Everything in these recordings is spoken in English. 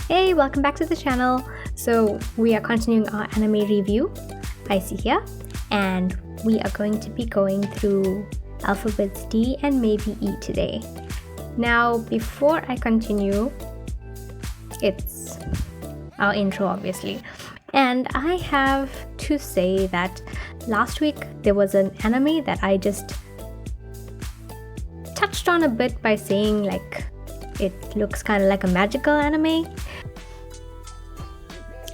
Hey, welcome back to the channel. So we are continuing our anime review, Icy here, and we are going to be going through alphabets D and maybe E today. Now, before I continue, it's our intro obviously, and I have to say that last week there was an anime that I just touched on a bit by saying like it looks kind of like a magical anime.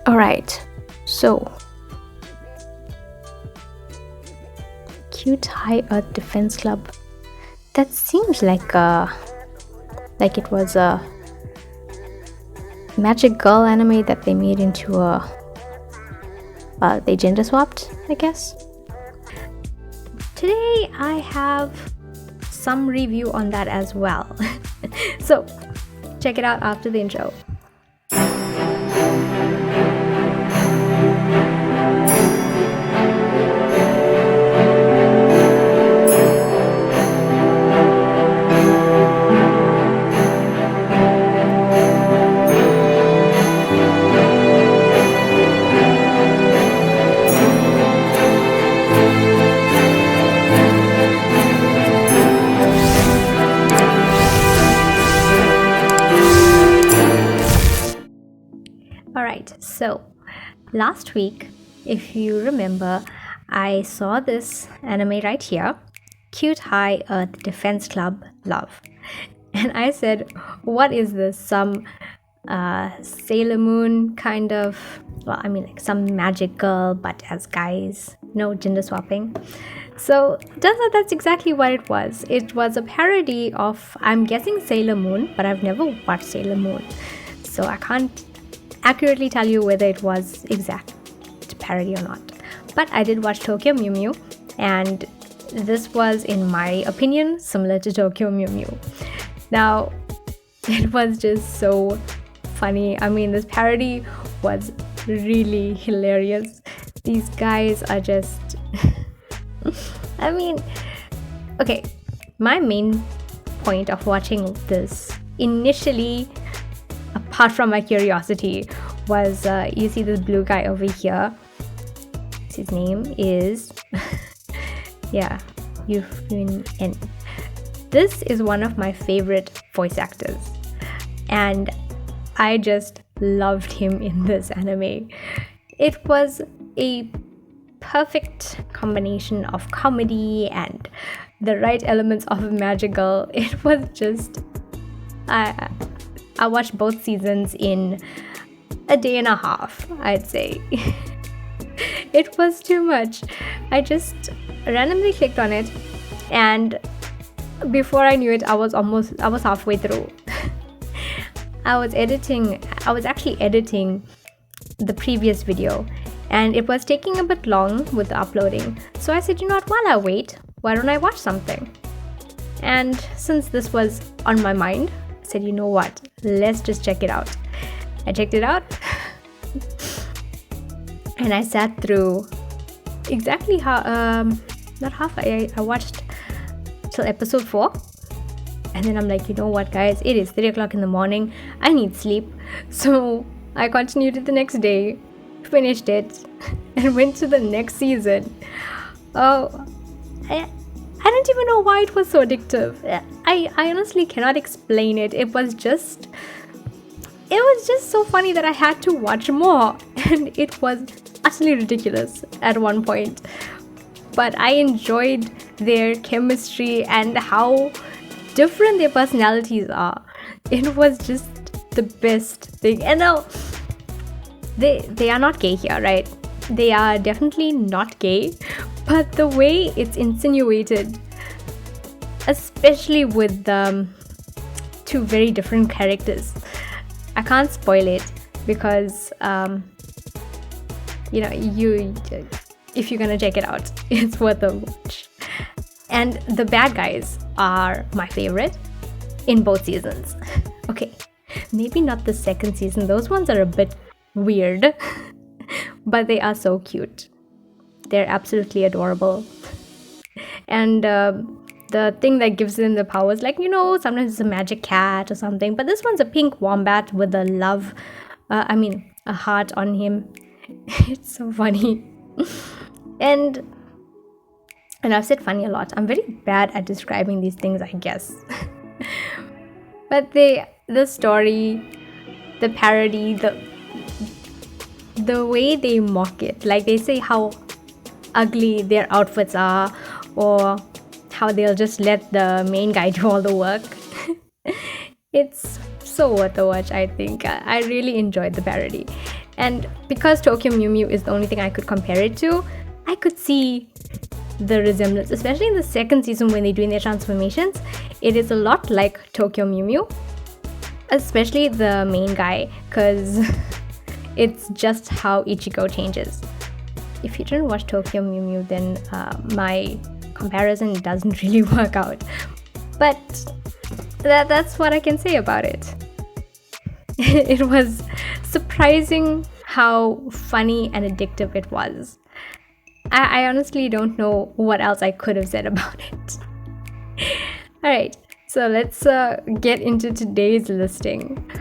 Alright, so Cute High Earth Defense Club. That seems like it was a magic girl anime that they made into they gender swapped, I guess. Today I have some review on that as well. So check it out after the intro. Alright, so last week, if you remember, I saw this anime right here, Cute High Earth Defense Club Love. And I said, what is this? Some Sailor Moon kind of, like some magic girl, but as guys, no gender swapping. So turns out that's exactly what it was. It was a parody of, I'm guessing, Sailor Moon, but I've never watched Sailor Moon. So I can't accurately tell you whether it was exact parody or not. But I did watch Tokyo Mew Mew, and this was, in my opinion, similar to Tokyo Mew Mew. Now, it was just so funny. I mean, this parody was really hilarious. These guys are just... I mean, okay, my main point of watching this initially, apart from my curiosity, was you see this blue guy over here. His name is Yufun N. This is one of my favorite voice actors, and I just loved him in this anime. It was a perfect combination of comedy and the right elements of magical. It was just I watched both seasons in a day and a half, I'd say. It was too much. I just randomly clicked on it, and before I knew it, I was halfway through. I was actually editing the previous video, and it was taking a bit long with the uploading. So I said, you know what, while I wait, why don't I watch something? And since this was on my mind, I said, you know what, let's just check it out. I checked it out and I sat through exactly I watched till episode 4, and then I'm like, you know what guys, it is 3 o'clock in the morning, I need sleep. So I continued it the next day, finished it, and went to the next season. I don't even know why it was so addictive. I honestly cannot explain it. It was just so funny that I had to watch more, and it was utterly ridiculous at one point. But I enjoyed their chemistry and how different their personalities are. It was just the best thing. And now, they are not gay here, right? They are definitely not gay, but the way it's insinuated, especially with two very different characters, I can't spoil it because if you're gonna check it out, it's worth a watch. And the bad guys are my favorite in both seasons. Okay, maybe not the second season, those ones are a bit weird, but they are so cute. They're absolutely adorable. And the thing that gives them the powers, like, sometimes it's a magic cat or something, but this one's a pink wombat with a love a heart on him. It's so funny. and I've said funny a lot. I'm very bad at describing these things, I guess. But the story, the parody, the way they mock it, like they say how ugly their outfits are, or how they'll just let the main guy do all the work. It's so worth a watch, I think. I really enjoyed the parody. And because Tokyo Mew Mew is the only thing I could compare it to, I could see the resemblance, especially in the second season when they're doing their transformations. It is a lot like Tokyo Mew Mew, especially the main guy, because it's just how Ichigo changes. If you didn't watch Tokyo Mew Mew, then my comparison doesn't really work out. But that's what I can say about it. It was surprising how funny and addictive it was. I honestly don't know what else I could have said about it. Alright, so let's get into today's listing.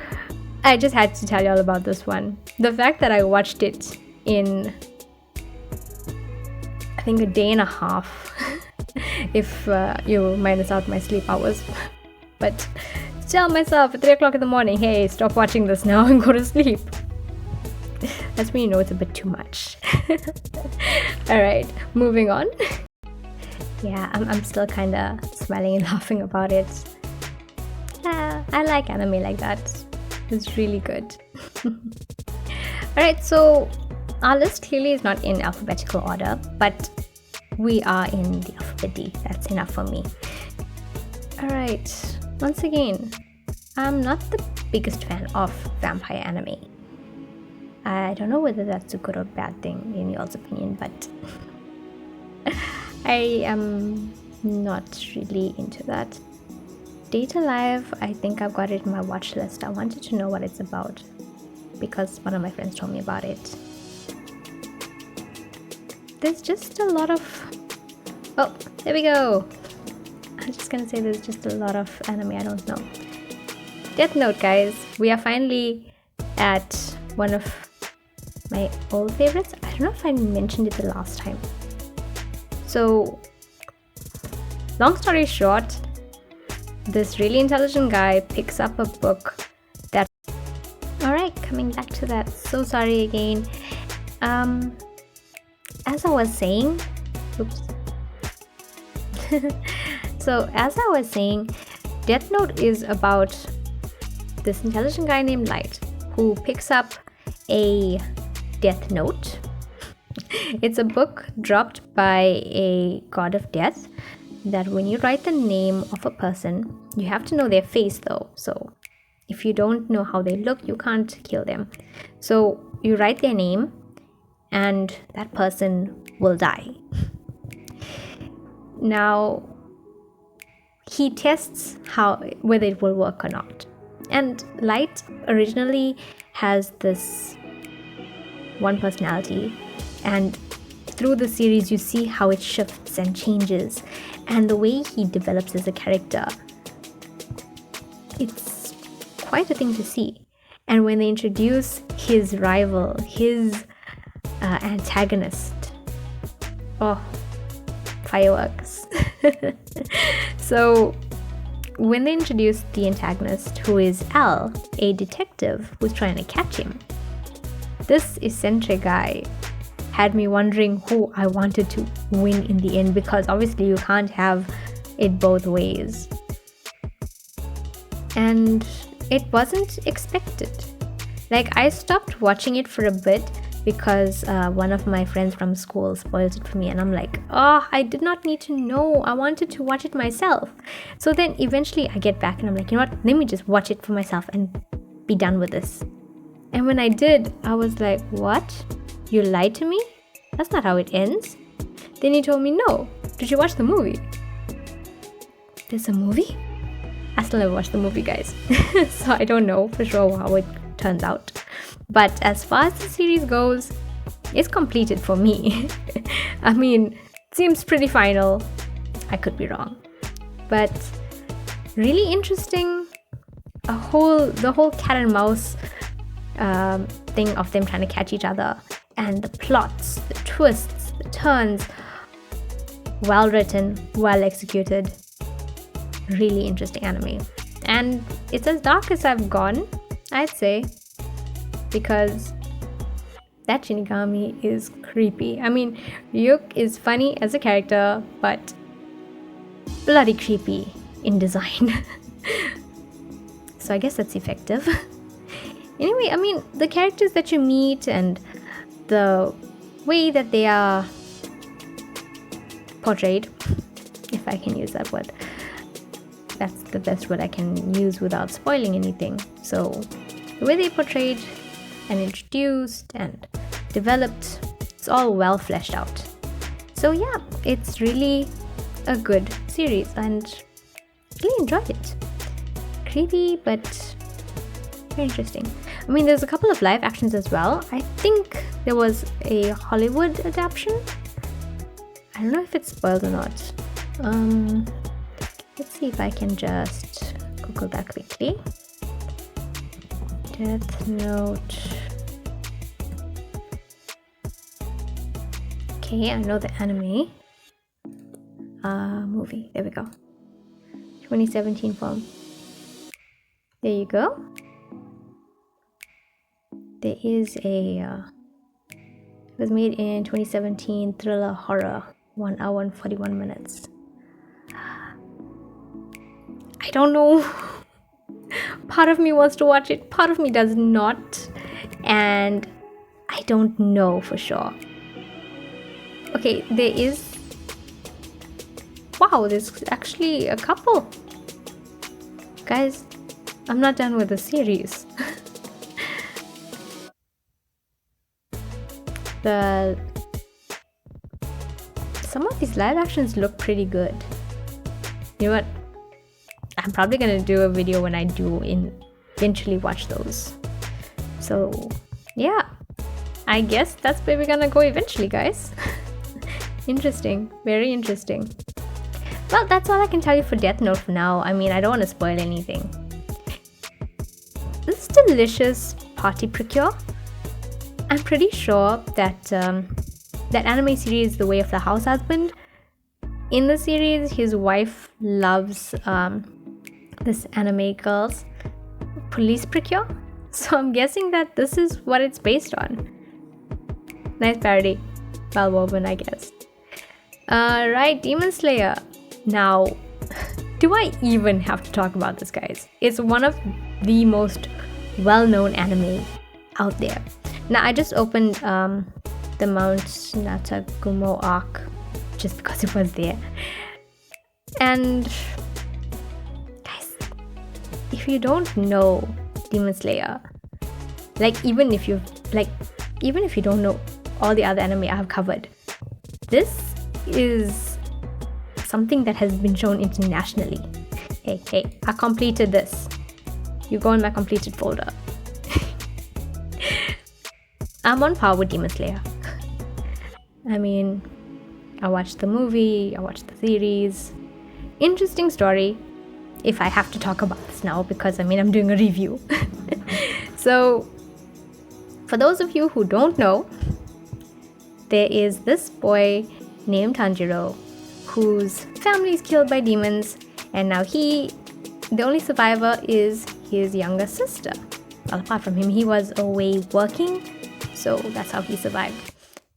I just had to tell you all about this one. The fact that I watched it in, I think, a day and a half, if you minus out my sleep hours. But tell myself at 3 o'clock in the morning, hey, stop watching this now and go to sleep. That's when you know it's a bit too much. Alright, moving on. Yeah, I'm still kind of smiling and laughing about it. I like anime like that. It's really good. Alright, so our list clearly is not in alphabetical order, but we are in the alphabet D. That's enough for me. Alright, once again, I'm not the biggest fan of vampire anime. I don't know whether that's a good or bad thing in y'all's opinion, but I am not really into that. Date Alive, I think I've got it in my watch list. I wanted to know what it's about because one of my friends told me about it. There's just a lot of... Oh, there we go! I'm just gonna say there's just a lot of anime I don't know. Death Note, guys. We are finally at one of my old favorites. I don't know if I mentioned it the last time. So, long story short, this really intelligent guy picks up a book that... Alright, coming back to that. So sorry again. As I was saying... Oops. So, as I was saying, Death Note is about this intelligent guy named Light who picks up a Death Note. It's a book dropped by a god of death that when you write the name of a person, you have to know their face though. So if you don't know how they look, you can't kill them. So you write their name and that person will die. Now, he tests whether it will work or not. And Light originally has this one personality, and through the series you see how it shifts and changes, and the way he develops as a character, it's quite a thing to see. And when they introduce his rival, his antagonist, oh, fireworks. So when they introduced the antagonist, who is Al, a detective who's trying to catch him, this eccentric guy had me wondering who I wanted to win in the end, because obviously you can't have it both ways. And it wasn't expected. Like, I stopped watching it for a bit because one of my friends from school spoiled it for me, and I'm like, oh, I did not need to know. I wanted to watch it myself. So then eventually I get back and I'm like, you know what, let me just watch it for myself and be done with this. And when I did, I was like, what? You lied to me? That's not how it ends. Then he told me, no. Did you watch the movie? There's a movie? I still never watched the movie, guys. So I don't know for sure how it turns out. But as far as the series goes, it's completed for me. I mean, it seems pretty final. I could be wrong. But really interesting. The whole cat and mouse thing of them trying to catch each other, and the plots, the twists, the turns, well written, well executed, really interesting anime. And it's as dark as I've gone, I'd say, because that Shinigami is creepy. I mean, Ryuk is funny as a character, but bloody creepy in design. So I guess that's effective. Anyway, I mean, the characters that you meet and the way that they are portrayed, if I can use that word, that's the best word I can use without spoiling anything. So the way they portrayed and introduced and developed, it's all well fleshed out. So yeah, it's really a good series and really enjoyed it. Creepy, but very interesting. I mean, there's a couple of live actions as well. I think there was a Hollywood adaptation. I don't know if it's spoiled or not. Let's see if I can just Google that quickly. Death Note. Okay, I know the anime. Movie. There we go. 2017 film. There you go. There is a it was made in 2017 thriller horror, 1 hour and 41 minutes. I don't know. Part of me wants to watch it, part of me does not, and I don't know for sure. Okay, there's actually a couple. Guys, I'm not done with the series. Some of these live actions look pretty good. You know what? I'm probably gonna do a video when I do eventually watch those. So yeah, I guess that's where we're gonna go eventually, guys. Interesting, very interesting. Well, that's all I can tell you for Death Note for now. I mean, I don't want to spoil anything. This delicious party precure. I'm pretty sure that that anime series, The Way of the House Husband, in the series, his wife loves this anime girl's police precure. So I'm guessing that this is what it's based on. Nice parody. Well woven, I guess. Right, Demon Slayer. Now, do I even have to talk about this, guys? It's one of the most well-known anime out there. Now, I just opened the Mount Natagumo arc just because it was there. And guys, if you don't know Demon Slayer, even if you don't know all the other anime I've covered, this is something that has been shown internationally. Hey, I completed this. You go in my completed folder. I'm on par with Demon Slayer. I mean, I watched the movie, I watched the series. Interesting story, if I have to talk about this now, because I'm doing a review. So, for those of you who don't know, there is this boy named Tanjiro whose family is killed by demons, and now the only survivor is his younger sister. Well, apart from him, he was away working, so that's how he survived.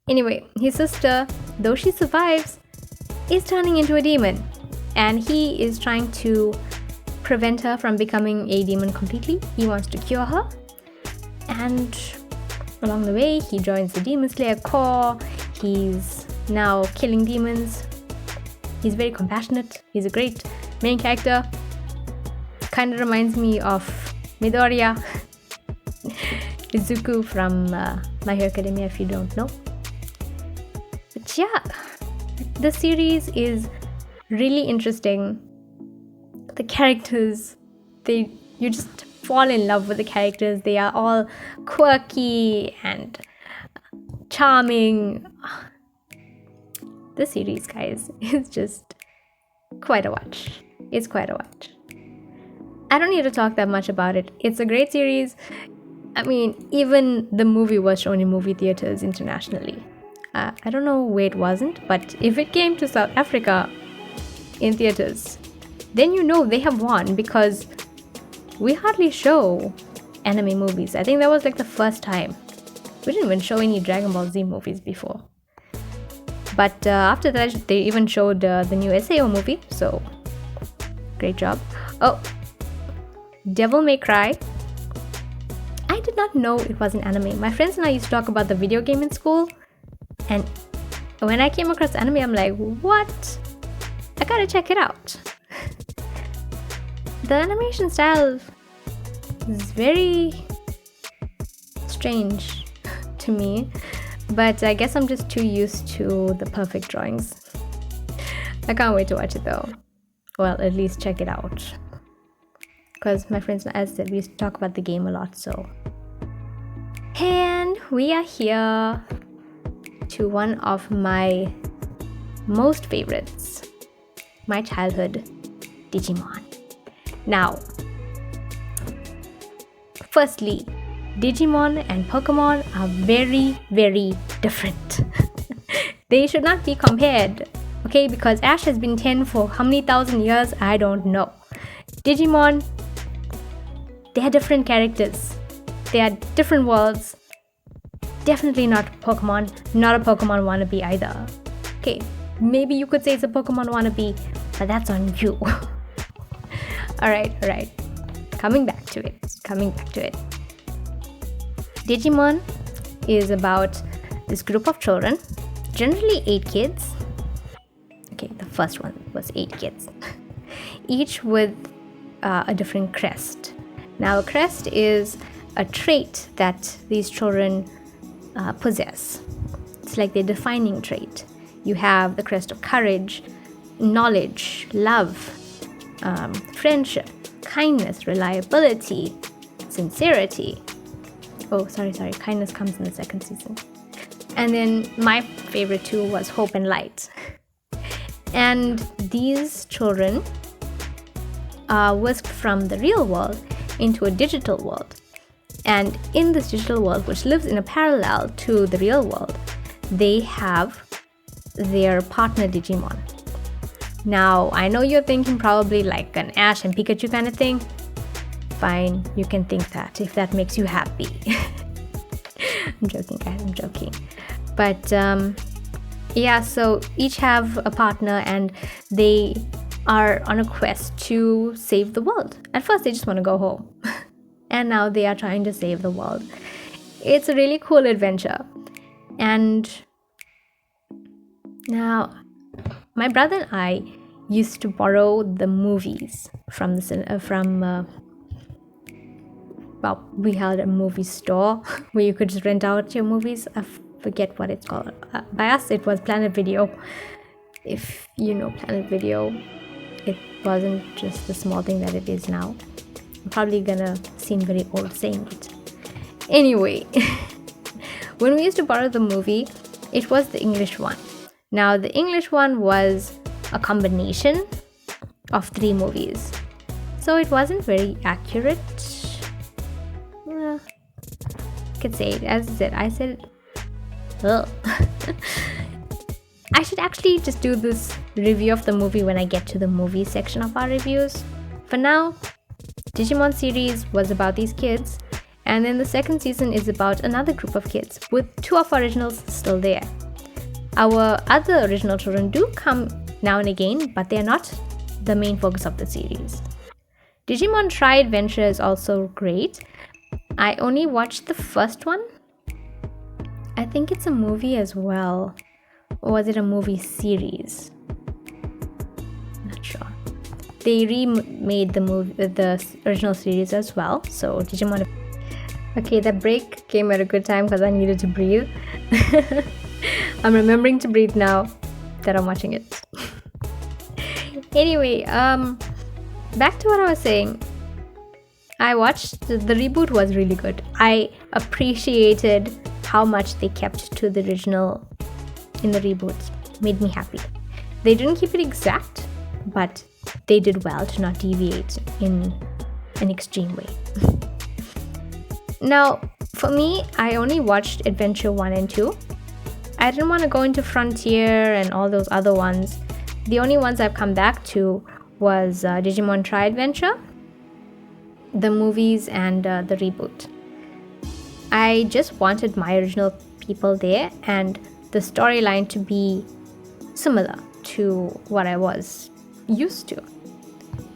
Anyway, his sister, though she survives, is turning into a demon, and he is trying to prevent her from becoming a demon completely. He wants to cure her, and along the way, he joins the Demon Slayer Corps. He's now killing demons. He's very compassionate. He's a great main character. Kind of reminds me of Midoriya, Izuku from My Hero Academia, if you don't know. But yeah, the series is really interesting. The characters, you just fall in love with the characters. They are all quirky and charming. This series, guys, is just quite a watch. It's quite a watch. I don't need to talk that much about it. It's a great series. I mean, even the movie was shown in movie theaters internationally. I don't know where it wasn't, but if it came to South Africa in theaters, then you know they have won, because we hardly show anime movies. I think that was like the first time. We didn't even show any Dragon Ball Z movies before. But after that, they even showed the new SAO movie, so great job. Oh, Devil May Cry. I did not know it was an anime. My friends and I used to talk about the video game in school, and when I came across anime, I'm like, what? I gotta check it out. The animation style is very strange to me, but I guess I'm just too used to the perfect drawings. I can't wait to watch it though. Well, at least check it out. Because my friends, as I said, we used to talk about the game a lot, so. And we are here to one of my most favorites, my childhood, Digimon. Now, firstly, Digimon and Pokemon are very, very different. They should not be compared, okay? Because Ash has been 10 for how many thousand years? I don't know. Digimon, they are different characters. They are different worlds. Definitely not Pokemon. Not a Pokemon wannabe either. Okay, maybe you could say it's a Pokemon wannabe, but that's on you. Alright. Coming back to it. Digimon is about this group of children, generally 8 kids. Okay, the first one was 8 kids. Each with a different crest. Now, a crest is a trait that these children possess. It's like their defining trait. You have the crest of courage, knowledge, love, friendship, kindness, reliability, sincerity. Oh, sorry. Kindness comes in the second season. And then my favorite too was hope and light. And these children are whisked from the real world into a digital world. And in this digital world, which lives in a parallel to the real world, they have their partner Digimon. Now, I know you're thinking probably like an Ash and Pikachu kind of thing. Fine, you can think that if that makes you happy. I'm joking, guys, I'm joking. But yeah, so each have a partner and they are on a quest to save the world. At first, they just want to go home. And now they are trying to save the world. It's a really cool adventure. And now, my brother and I used to borrow the movies from well, we had a movie store where you could just rent out your movies. I forget what it's called. By us, it was Planet Video. If you know Planet Video, it wasn't just the small thing that it is now. I'm probably gonna seem very old saying it. Anyway, when we used to borrow the movie, it was the English one. Now, the English one was a combination of 3 movies. So it wasn't very accurate. I could say it. As I said, ugh. I should actually just do this review of the movie when I get to the movie section of our reviews. For now, Digimon series was about these kids, and then the second season is about another group of kids, with 2 of our originals still there. Our other original children do come now and again, but they are not the main focus of the series. Digimon Tri-Adventure is also great. I only watched the first one. I think it's a movie as well. Or was it a movie series? Not sure. They remade the original series as well. So Digimon. Okay, that break came at a good time because I needed to breathe. I'm remembering to breathe now that I'm watching it. Anyway, back to what I was saying. I watched the reboot was really good. I appreciated how much they kept to the original in the reboot. Made me happy. They didn't keep it exact, but they did well to not deviate in an extreme way. Now, for me, I only watched Adventure 1 and 2. I didn't want to go into Frontier and all those other ones. The only ones I've come back to was Digimon Tri-Adventure, the movies, and the reboot. I just wanted my original people there and the storyline to be similar to what I was used to.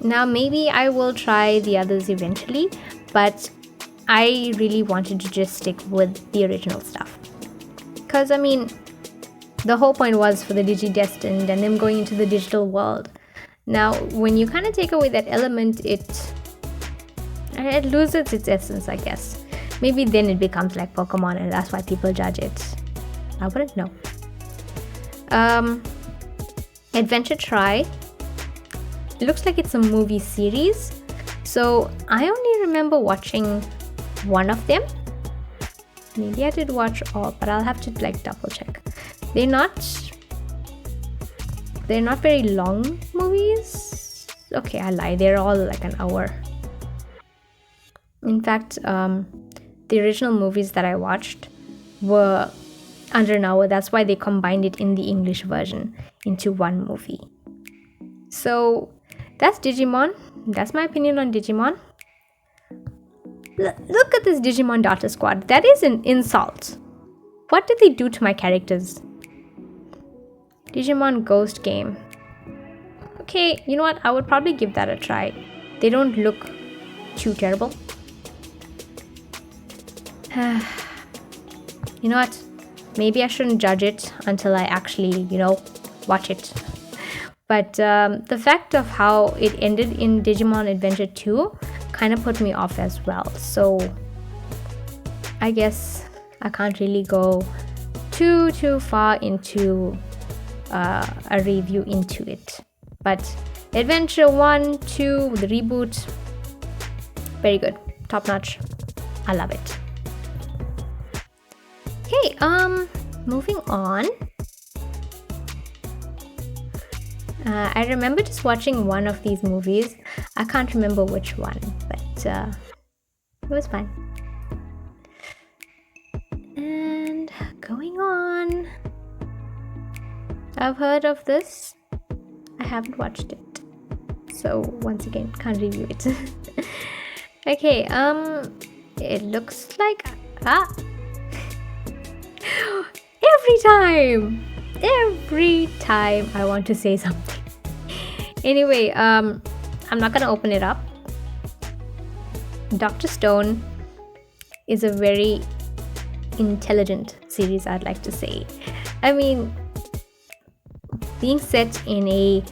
Now, maybe I will try the others eventually, but I really wanted to just stick with the original stuff. Because, I mean, the whole point was for the Digi-Destined and them going into the digital world. Now, when you kind of take away that element, it loses its essence, I guess. Maybe then it becomes like Pokemon and that's why people judge it. I wouldn't know. Adventure Try. It looks like it's a movie series. So I only remember watching one of them. Maybe I did watch all, but I'll have to like double check. They're not very long movies. Okay, I lie. They're all like an hour. In fact, the original movies that I watched were under an hour. That's why they combined it in the English version into one movie. So that's Digimon. That's my opinion on Digimon. Look at this Digimon Data Squad. That is an insult. What did they do to my characters? Digimon Ghost Game. Okay, you know what? I would probably give that a try. They don't look too terrible. You know what? Maybe I shouldn't judge it until I actually, watch it. But the fact of how it ended in Digimon Adventure 2 kind of put me off as well. So I guess I can't really go too far into a review into it. But Adventure 1, 2, the reboot, very good. Top notch. I love it. Okay, moving on. I remember just watching one of these movies. I can't remember which one, but it was fun. And going on. I've heard of this. I haven't watched it. So once again, can't review it. Okay, it looks like every time I want to say something. Anyway, I'm not gonna open it up. Dr. Stone is a very intelligent series, I'd like to say. I mean, being set in a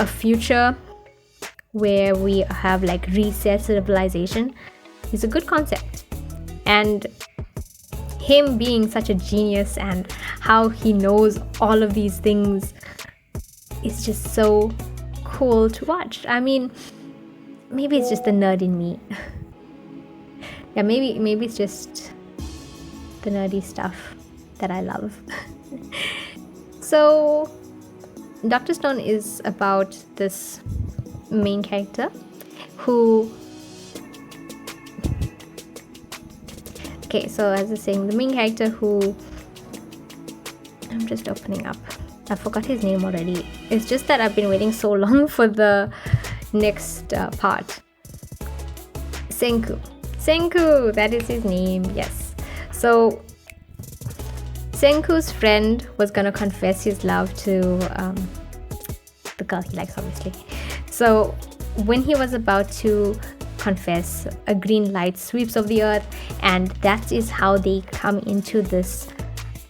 future where we have like reset civilization is a good concept. And him being such a genius and how he knows all of these things is just so cool to watch. I mean, maybe it's just the nerd in me. Yeah, maybe it's just the nerdy stuff that I love. So Dr. Stone is about this main character who... Okay, so as I was saying, the main character who... I'm just opening up. I forgot his name already. It's just that I've been waiting so long for the next part. Senku, that is his name, yes. So Senku's friend was gonna confess his love to the girl he likes, obviously. So when he was about to confess, a green light sweeps over the earth, and that is how they come into this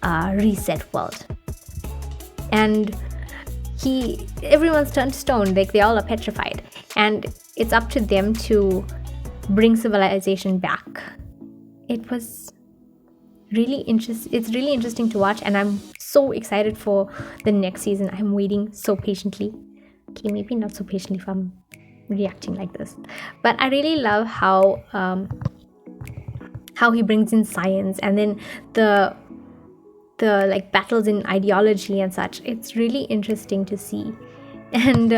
reset world. And everyone's turned to stone, like they all are petrified, and it's up to them to bring civilization back. It was really it's really interesting to watch, and I'm so excited for the next season. I'm waiting so patiently. Okay, maybe not so patiently if I'm reacting like this, but I really love how he brings in science, and then the like battles in ideology and such. It's really interesting to see. And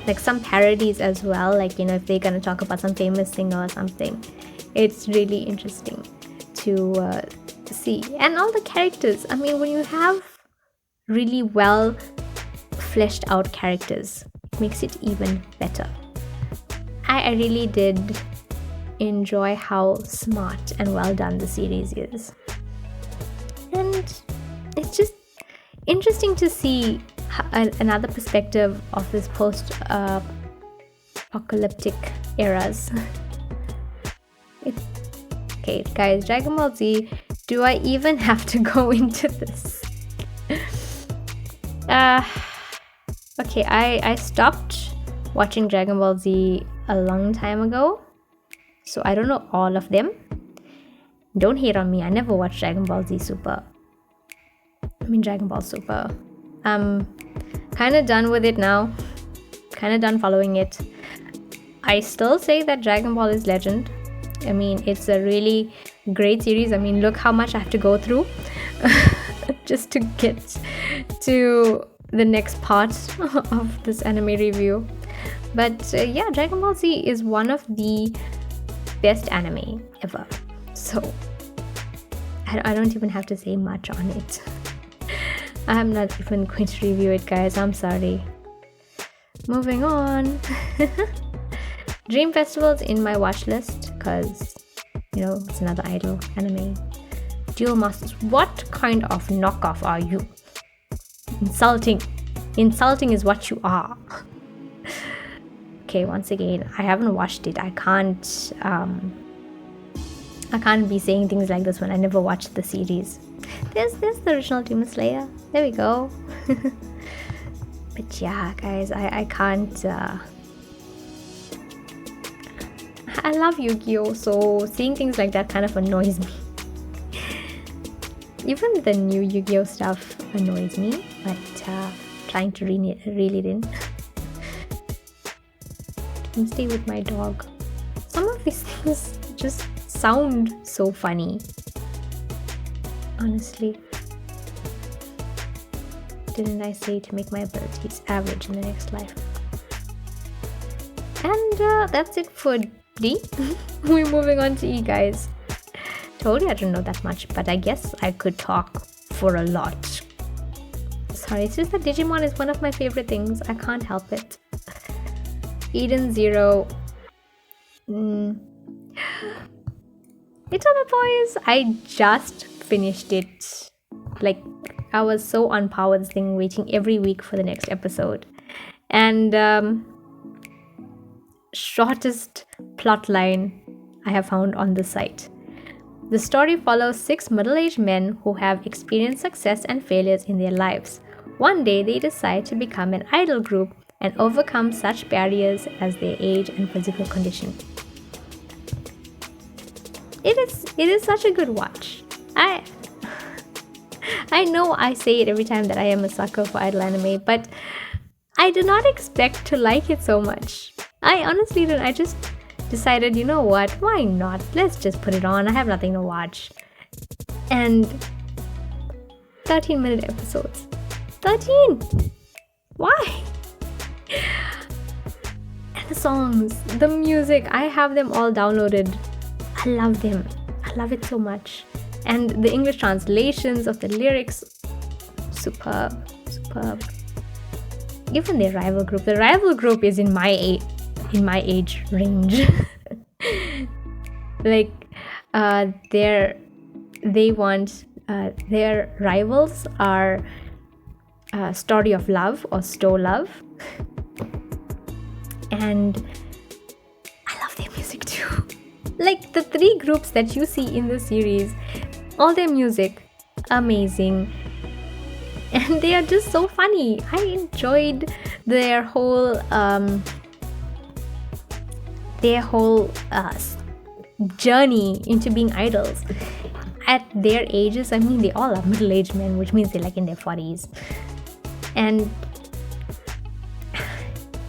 like some parodies as well, like, you know, if they're gonna talk about some famous singer or something. It's really interesting to see. And all the characters, I mean, when you have really well fleshed out characters, it makes it even better. I really did enjoy how smart and well done the series is. And it's just interesting to see another perspective of this post-apocalyptic eras. Okay, guys, Dragon Ball Z, do I even have to go into this? Okay, I stopped watching Dragon Ball Z a long time ago, so I don't know all of them. Don't hate on me, I never watched Dragon Ball Super. I'm kind of done with it now, kind of done following it. I still say that Dragon Ball is legend. I mean, it's a really great series. I mean, look how much I have to go through just to get to the next part of this anime review. But yeah, Dragon Ball Z is one of the best anime ever. So I don't even have to say much on it. I'm not even going to review it, guys. I'm sorry. Moving on. Dream Festival's in my watch list because, you know, it's another idol anime. Duel Masters. What kind of knockoff are you? Insulting. Insulting is what you are. Okay, once again, I haven't watched it. I can't be saying things like this when I never watched the series. There's the original Demon Slayer. There we go. But yeah, guys, I can't. I love Yu-Gi-Oh! So seeing things like that kind of annoys me. Even the new Yu-Gi-Oh! Stuff annoys me, but trying to reel it in. And stay with my dog. Some of these things just sound so funny. Honestly. Didn't I say to make my abilities average in the next life? And that's it for D. We're moving on to E, guys. Told you I don't know that much, but I guess I could talk for a lot. Sorry, it's just that Digimon is one of my favorite things. I can't help it. Eden Zero. Little Boys. I just finished it. Like, I was so on power this thing, waiting every week for the next episode. And shortest plot line I have found on the site. The story follows 6 middle-aged men who have experienced success and failures in their lives. One day they decide to become an idol group and overcome such barriers as their age and physical condition. It is such a good watch. I know I say it every time that I am a sucker for idol anime, but I did not expect to like it so much. I honestly didn't. I just decided, you know what, why not? Let's just put it on. I have nothing to watch. And 13-minute episodes. 13! Why? And the songs, the music, I have them all downloaded. I love them. I love it so much. And the English translations of the lyrics, superb. Even their rival group. The rival group is in my age range. Like, their rivals are Story of Love or Stow Love. And I love their music too. Like, the 3 groups that you see in the series, all their music, amazing. And they are just so funny. I enjoyed their whole journey into being idols. At their ages, I mean, they all are middle-aged men, which means they're like in their 40s. And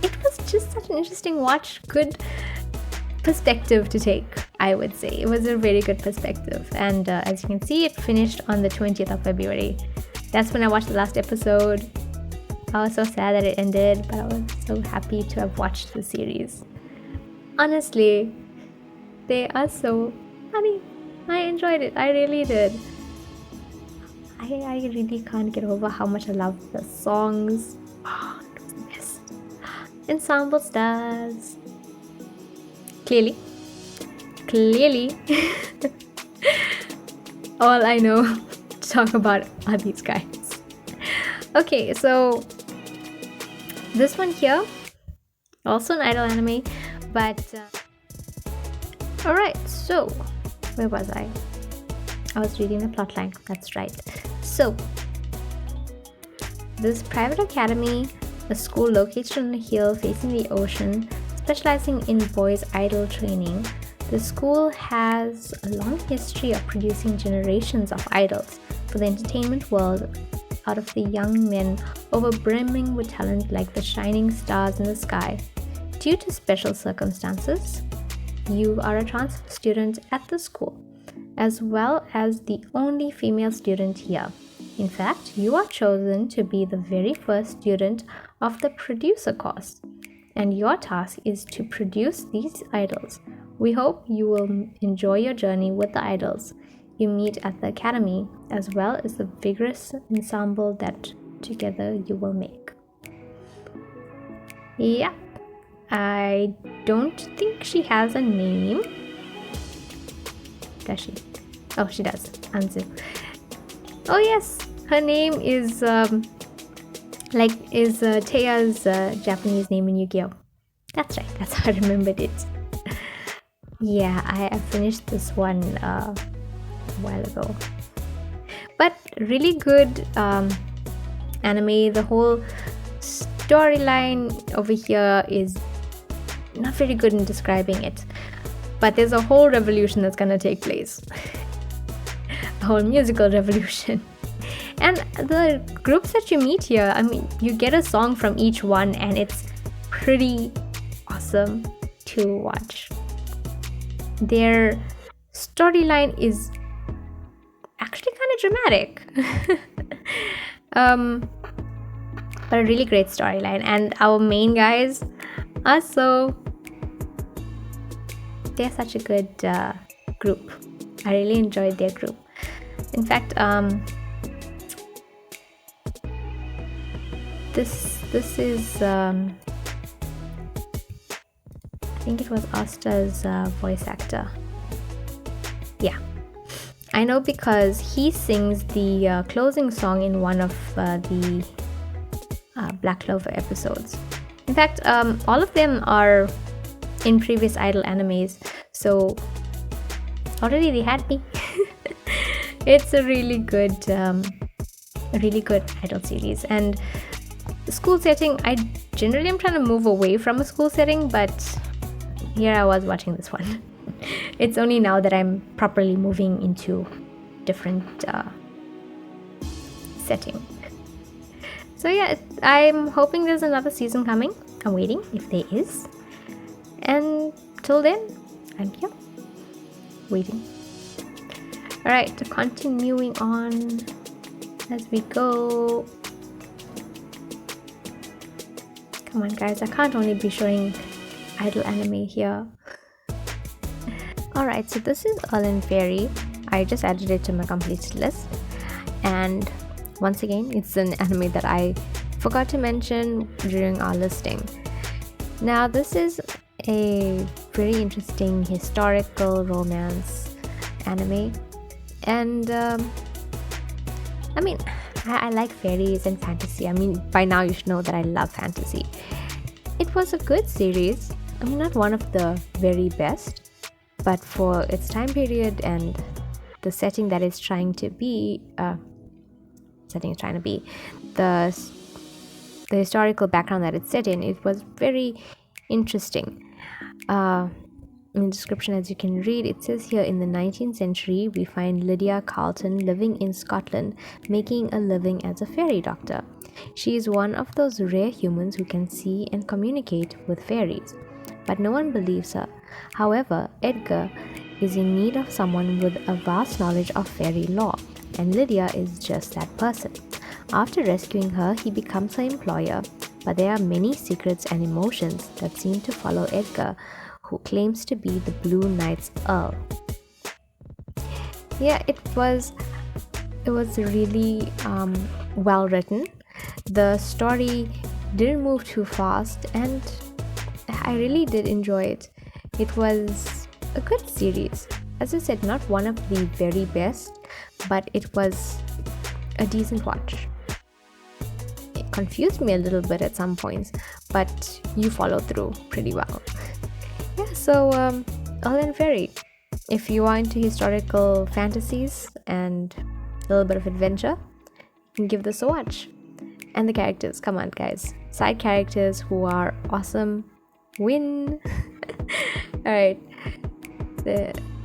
it was just such an interesting watch. Good perspective to take, I would say. It was a very good perspective. And as you can see, it finished on the 20th of February. That's when I watched the last episode. I was so sad that it ended, but I was so happy to have watched the series. Honestly, they are so funny. I enjoyed it. I really did. I really can't get over how much I love the songs. Oh, it was the best. Ensemble Stars. Clearly, all I know to talk about are these guys. Okay, so this one here, also an idol anime, but alright, so where was I? I was reading the plotline, that's right. So, this private academy, a school located on a hill facing the ocean, specializing in boys' idol training, the school has a long history of producing generations of idols for the entertainment world out of the young men overbrimming with talent like the shining stars in the sky. Due to special circumstances, you are a transfer student at the school, as well as the only female student here. In fact, you are chosen to be the very first student of the producer course, and your task is to produce these idols. We hope you will enjoy your journey with the idols you meet at the academy, as well as the vigorous ensemble that together you will make. Yeah, I don't think she has a name. Does she? Oh, she does. Anzu. Oh yes, her name is Teia's Japanese name in Yu-Gi-Oh. That's right. That's how I remembered it. Yeah, I finished this one a while ago. But really good anime. The whole storyline over here is not very good in describing it. But there's a whole revolution that's gonna take place. A whole musical revolution. And the groups that you meet here, I mean, you get a song from each one, and it's pretty awesome to watch. Their storyline is actually kind of dramatic. But a really great storyline. And our main guys are they're such a good group. I really enjoyed their group. In fact, this is I think it was Asta's voice actor. Yeah, I know because he sings the closing song in one of the Black Clover episodes. In fact, all of them are in previous idol animes, so already they had me. It's a really good idol series. And the school setting, I generally am trying to move away from a school setting, but here I was watching this one. It's only now that I'm properly moving into different setting. So yeah, I'm hoping there's another season coming. I'm waiting if there is. And till then, I'm here waiting. Alright, continuing on as we go. Come on guys, I can't only be showing idol anime here. Alright, so this is Earl and Fairy. I just added it to my completed list. And once again, it's an anime that I forgot to mention during our listing. Now, this is a very interesting historical romance anime. And I mean, I like fairies and fantasy. I mean, by now you should know that I love fantasy. It was a good series. I mean, not one of the very best, but for its time period and the setting that it's trying to be, the historical background that it's set in, it was very interesting. In the description, as you can read, it says here, in the 19th century, we find Lydia Carlton living in Scotland, making a living as a fairy doctor. She is one of those rare humans who can see and communicate with fairies, but no one believes her. However, Edgar is in need of someone with a vast knowledge of fairy lore, and Lydia is just that person. After rescuing her, he becomes her employer, but there are many secrets and emotions that seem to follow Edgar, who claims to be the Blue Knight's Earl. Yeah, it was really well written. The story didn't move too fast, and I really did enjoy it. It was a good series. As I said, not one of the very best, but it was a decent watch. It confused me a little bit at some points, but you followed through pretty well. Yeah, so Earl and Fairy. If you are into historical fantasies and a little bit of adventure, you can give this a watch. And the characters, come on guys. Side characters who are awesome win. Alright,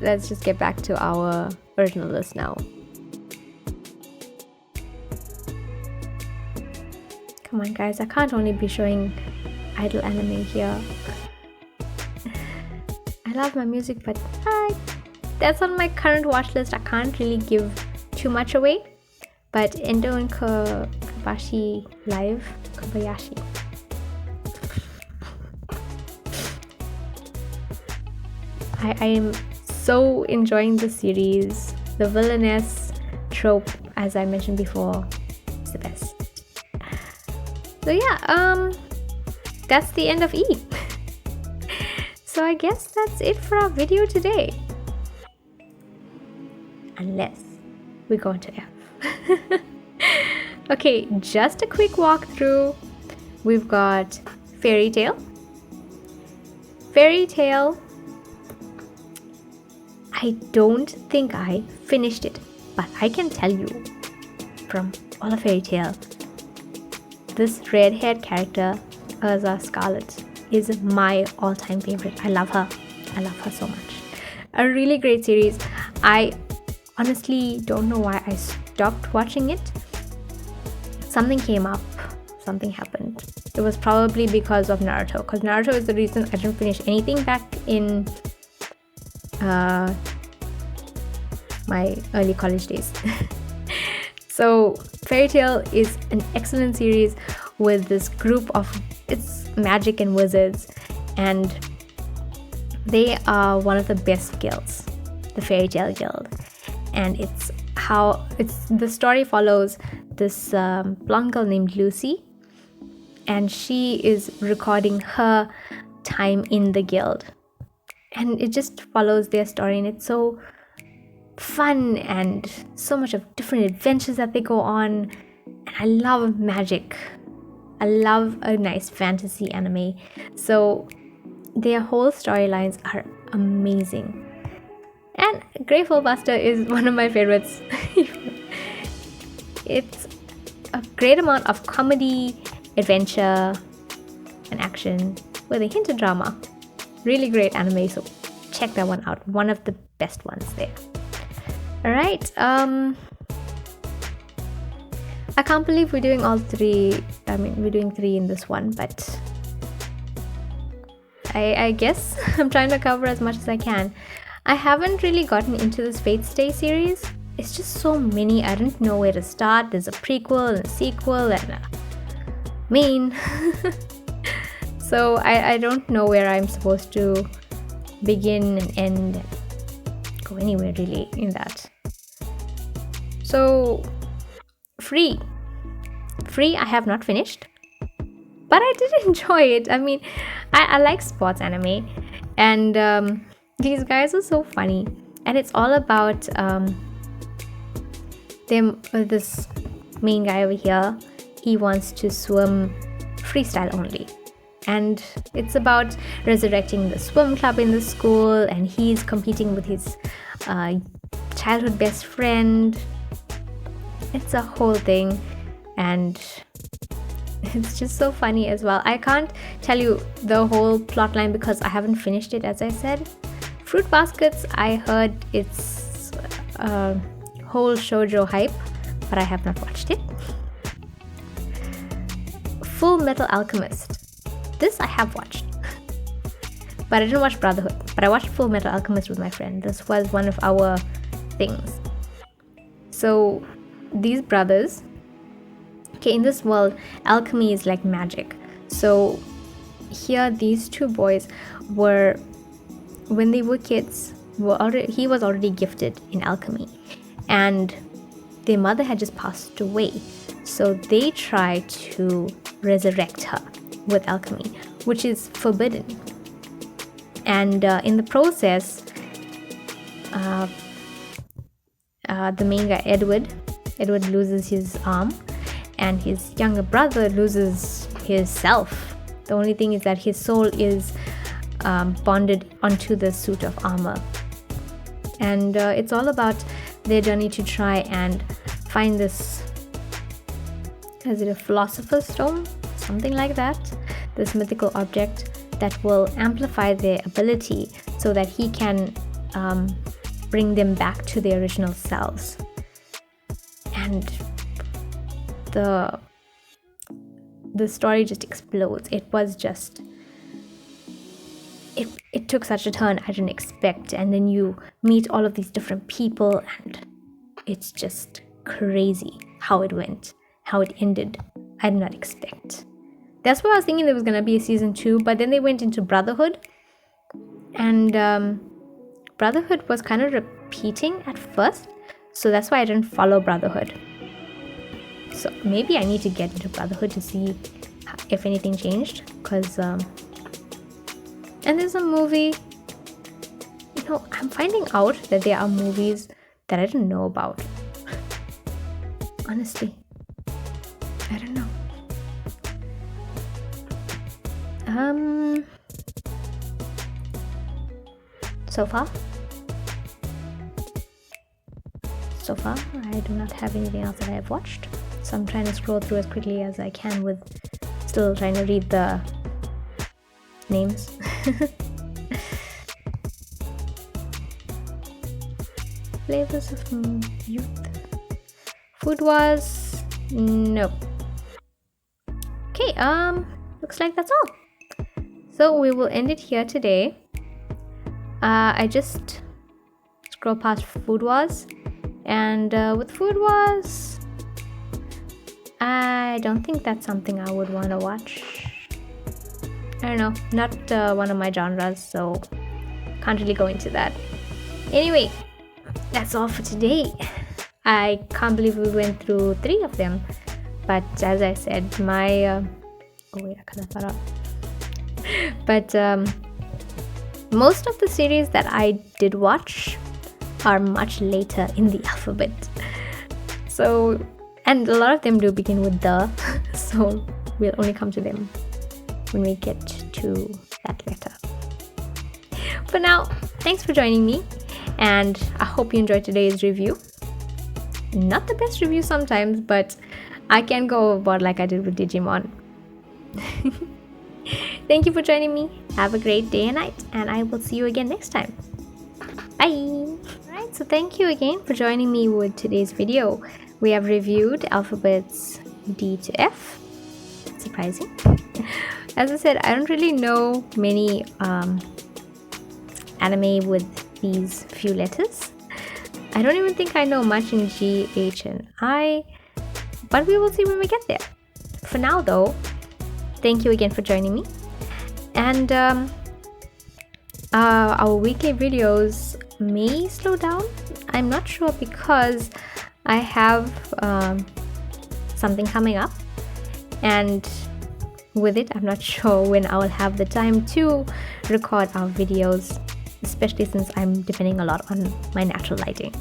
let's just get back to our original list now. Come on guys, I can't only be showing idle anime here. I love my music, but that's on my current watch list. I can't really give too much away. But Endo and Kobayashi Live. Kobayashi. I am so enjoying the series. The villainess trope, as I mentioned before, is the best. So yeah, that's the end of E. So I guess that's it for our video today. Unless we go into F. Okay, just a quick walkthrough. We've got Fairy Tail. Fairy Tail, I don't think I finished it, but I can tell you from all of Fairy Tail, this red-haired character, Urza Scarlet, is my all-time favorite. I love her. I love her so much. A really great series. I honestly don't know why I stopped watching it. Something came up. Something happened. It was probably because of Naruto, because Naruto is the reason I didn't finish anything back in my early college days. So Fairy Tail is an excellent series with this group of magic and wizards, and they are one of the best guilds, the Fairy Tail Guild. And the story follows this blonde girl named Lucy, and she is recording her time in the guild, and it just follows their story, and it's so fun and so much of different adventures that they go on. And I love magic. I love a nice fantasy anime, so their whole storylines are amazing. And Grateful Buster is one of my favorites. It's a great amount of comedy, adventure, and action with a hint of drama. Really great anime, so check that one out. One of the best ones there. Alright, I can't believe we're doing all three. I mean, we're doing 3 in this one, but I guess I'm trying to cover as much as I can. I haven't really gotten into this Fate Stay series. It's just so many, I don't know where to start. There's a prequel and a sequel and a main. So I don't know where I'm supposed to begin and end, go anywhere really in that. So Free I have not finished, but I did enjoy it. I mean, I like sports anime, and these guys are so funny, and it's all about this main guy over here. He wants to swim freestyle only, and it's about resurrecting the swim club in the school, and he's competing with his childhood best friend. It's a whole thing, and it's just so funny as well. I can't tell you the whole plot line because I haven't finished it, as I said. Fruit Baskets, I heard it's a whole shoujo hype, but I have not watched it. Fullmetal Alchemist, this I have watched, but I didn't watch Brotherhood, but I watched Fullmetal Alchemist with my friend. This was one of our things. So these brothers, Okay, in this world, alchemy is like magic. So here, these two boys were, when they were kids, he was already gifted in alchemy, and their mother had just passed away. So they tried to resurrect her with alchemy, which is forbidden. And in the process, the main guy, Edward loses his arm, and his younger brother loses his self. The only thing is that his soul is bonded onto the suit of armor. And it's all about their journey to try and find this, is it a philosopher's stone? Something like that. This mythical object that will amplify their ability so that he can bring them back to their original selves. And the story just explodes. It was just, it took such a turn I didn't expect, and then you meet all of these different people, and it's just crazy how it went, how it ended. I did not expect. That's why I was thinking there was gonna be a season 2, but then they went into Brotherhood, and Brotherhood was kind of repeating at first, so that's why I didn't follow Brotherhood. So maybe I need to get into Brotherhood to see if anything changed, because and there's a movie, I'm finding out that there are movies that I didn't know about. Honestly, I don't know. So far, I do not have anything else that I have watched. So I'm trying to scroll through as quickly as I can, with still trying to read the names. Flavors of youth. Food Wars. Nope. Okay, looks like that's all. So we will end it here today. I just scroll past Food Wars, and with Food Wars, I don't think that's something I would want to watch. I don't know, not one of my genres, so can't really go into that. Anyway, that's all for today. I can't believe we went through 3 of them, but as I said, my but most of the series that I did watch are much later in the alphabet. So, and a lot of them do begin with the, so we'll only come to them when we get to that letter. For now, thanks for joining me, and I hope you enjoyed today's review. Not the best review sometimes, but I can go overboard like I did with Digimon. Thank you for joining me. Have a great day and night, and I will see you again next time. Bye! Alright, so thank you again for joining me with today's video. We have reviewed alphabets D to F. Surprising. As I said, I don't really know many anime with these few letters. I don't even think I know much in G, H, and I, but we will see when we get there. For now though, thank you again for joining me. And our weekly videos may slow down. I'm not sure, because I have something coming up, and with it I'm not sure when I will have the time to record our videos, especially since I'm depending a lot on my natural lighting.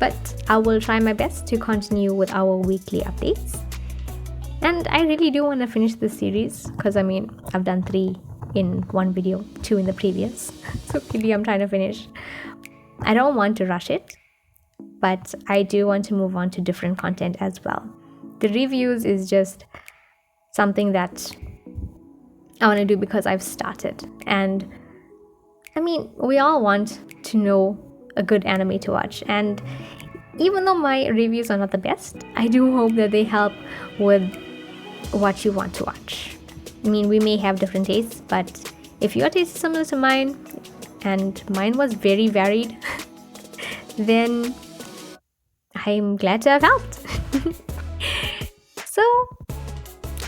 But I will try my best to continue with our weekly updates. And I really do want to finish this series, because I've done 3 in one video, 2 in the previous. So really I'm trying to finish. I don't want to rush it, but I do want to move on to different content as well. The reviews is just something that I want to do because I've started. And we all want to know a good anime to watch. And even though my reviews are not the best, I do hope that they help with what you want to watch. We may have different tastes, but if your taste is similar to mine, and mine was very varied, then I'm glad to have helped.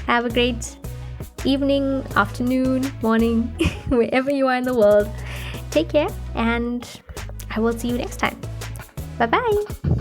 Have a great evening, afternoon, morning, wherever you are in the world. Take care, and I will see you next time. Bye bye.